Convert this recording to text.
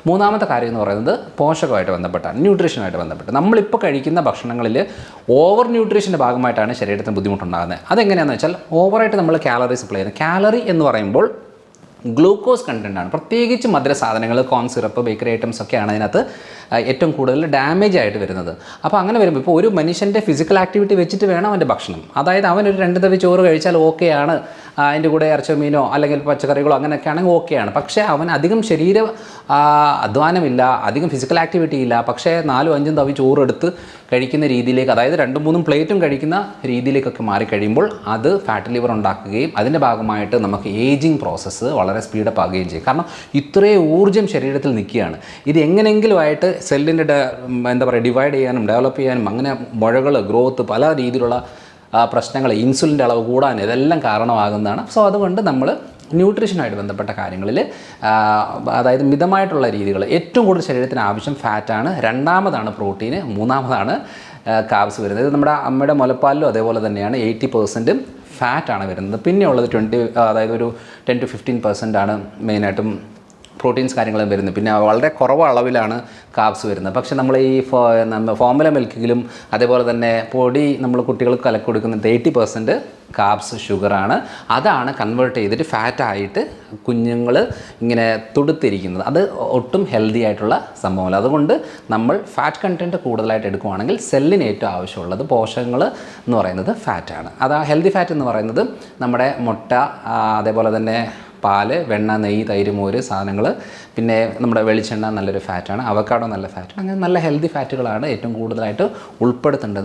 മൂന്നാമത്തെ കാര്യം എന്ന് പറയുന്നത് പോഷകമായിട്ട് ബന്ധപ്പെട്ടാണ്, ന്യൂട്രീഷനുമായിട്ട് ബന്ധപ്പെട്ട്. നമ്മളിപ്പോൾ കഴിക്കുന്ന ഭക്ഷണങ്ങളിൽ ഓവർ ന്യൂട്രീഷൻ്റെ ഭാഗമായിട്ടാണ് ശരീരത്തിന് ബുദ്ധിമുട്ടുണ്ടാകുന്നത്. അതെങ്ങനെയാണെന്ന് വെച്ചാൽ ഓവറായിട്ട് നമ്മൾ കാലറി സപ്ലൈ ചെയ്യുന്നത്. കാലറി എന്ന് പറയുമ്പോൾ ഗ്ലൂക്കോസ് കണ്ടൻറ്റാണ്. പ്രത്യേകിച്ച് മധുര സാധനങ്ങൾ, കോൺ സിറപ്പ്, ബേക്കറി ഐറ്റംസ് ഒക്കെയാണ് അതിനകത്ത് ഏറ്റവും കൂടുതൽ ഡാമേജ് ആയിട്ട് വരുന്നത്. അപ്പോൾ അങ്ങനെ വരുമ്പോൾ ഇപ്പോൾ ഒരു മനുഷ്യൻ്റെ ഫിസിക്കൽ ആക്ടിവിറ്റി വെച്ചിട്ട് വേണം അവൻ്റെ ഭക്ഷണം. അതായത് അവനൊരു 2 തവി ചോറ് കഴിച്ചാൽ ഓക്കെയാണ്, അതിൻ്റെ കൂടെ ഇറച്ചി മീനോ അല്ലെങ്കിൽ പച്ചക്കറികളോ അങ്ങനെയൊക്കെ ആണെങ്കിൽ ഓക്കെയാണ്. പക്ഷേ അവൻ അധികം ശരീര അധ്വാനമില്ല, അധികം ഫിസിക്കൽ ആക്ടിവിറ്റി ഇല്ല, പക്ഷേ 4-5 തവി ചോറ് എടുത്ത് കഴിക്കുന്ന രീതിയിലേക്ക്, അതായത് 2-3 പ്ലേറ്റും കഴിക്കുന്ന രീതിയിലേക്കൊക്കെ മാറിക്കഴിയുമ്പോൾ അത് ഫാറ്റ് ലിവർ ഉണ്ടാക്കുകയും അതിൻ്റെ ഭാഗമായിട്ട് നമുക്ക് ഏജിങ് പ്രോസസ്സ് വളരെ സ്പീഡപ്പ് ആകുകയും ചെയ്യും. കാരണം ഇത്രയും ഊർജ്ജം ശരീരത്തിൽ നിൽക്കുകയാണ്. ഇത് എങ്ങനെയെങ്കിലുമായിട്ട് സെല്ലിൻ്റെ എന്താ പറയുക ഡിവൈഡ് ചെയ്യാനും ഡെവലപ്പ് ചെയ്യാനും അങ്ങനെ മുഴകൾ, ഗ്രോത്ത്, പല രീതിയിലുള്ള പ്രശ്നങ്ങൾ, ഇൻസുലിൻ്റെ അളവ് കൂടാൻ ഇതെല്ലാം കാരണമാകുന്നതാണ്. സോ അതുകൊണ്ട് നമ്മൾ ന്യൂട്രീഷനുമായിട്ട് ബന്ധപ്പെട്ട കാര്യങ്ങളിൽ അതായത് മിതമായിട്ടുള്ള രീതികൾ, ഏറ്റവും കൂടുതൽ ശരീരത്തിന് ആവശ്യം ഫാറ്റാണ്, രണ്ടാമതാണ് പ്രോട്ടീന്, മൂന്നാമതാണ് കാർബ്സ് വരുന്നത്. ഇത് നമ്മുടെ അമ്മയുടെ മുലപ്പാലിലും അതേപോലെ തന്നെയാണ് 80% ഫാറ്റാണ് വരുന്നത്. പിന്നെയുള്ളത് 20, അതായത് ഒരു 10-15% ആണ് മെയിനായിട്ടും പ്രോട്ടീൻസ് കാര്യങ്ങളും വരുന്നത്. പിന്നെ വളരെ കുറവ് അളവിലാണ് കാർബ്സ് വരുന്നത്. പക്ഷേ നമ്മൾ ഈ ഫോർമുല മിൽക്കിലും അതേപോലെ തന്നെ പൊടി നമ്മൾ കുട്ടികൾക്ക് കലക്കി കൊടുക്കുന്നത് 80% കാർബ്സ്, ഷുഗറാണ്. അതാണ് കൺവേർട്ട് ചെയ്തിട്ട് ഫാറ്റായിട്ട് കുഞ്ഞുങ്ങൾ ഇങ്ങനെ തുടുത്തിരിക്കുന്നത്. അത് ഒട്ടും ഹെൽത്തി ആയിട്ടുള്ള സംഭവമല്ല. അതുകൊണ്ട് നമ്മൾ ഫാറ്റ് കണ്ടൻറ്റ് കൂടുതലായിട്ട് എടുക്കുകയാണെങ്കിൽ സെല്ലിന് ഏറ്റവും ആവശ്യമുള്ളത് പോഷകങ്ങൾ എന്ന് പറയുന്നത് ഫാറ്റാണ്. അത് ഹെൽത്തി ഫാറ്റ് എന്ന് പറയുന്നത് നമ്മുടെ മുട്ട, അതേപോലെ തന്നെ പാല്, വെണ്ണ, നെയ്യ്, തൈര്, മോര് സാധനങ്ങൾ, പിന്നെ നമ്മുടെ വെളിച്ചെണ്ണ നല്ലൊരു ഫാറ്റാണ്, അവക്കാഡോ നല്ല ഫാറ്റാണ്. അങ്ങനെ നല്ല ഹെൽത്തി ഫാറ്റുകളാണ് ഏറ്റവും കൂടുതലായിട്ട് ഉൾപ്പെടുത്തേണ്ടത്.